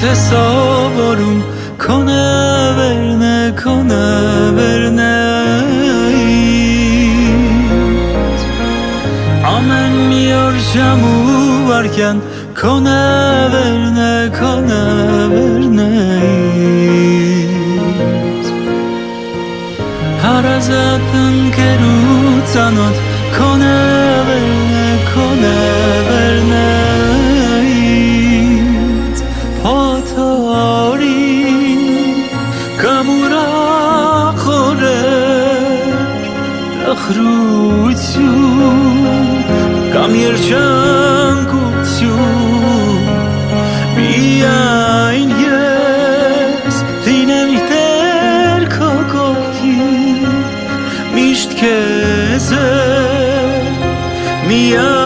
թե սովորում քոնը վերնե ամեն մի օր ժամ ու վայրկյան քոնը վերնե հարազատ ընկեր ու ծանոթ քոնը վերնե փոթորի կամ ուրախ օրեր տխրություն կամ երջանկություն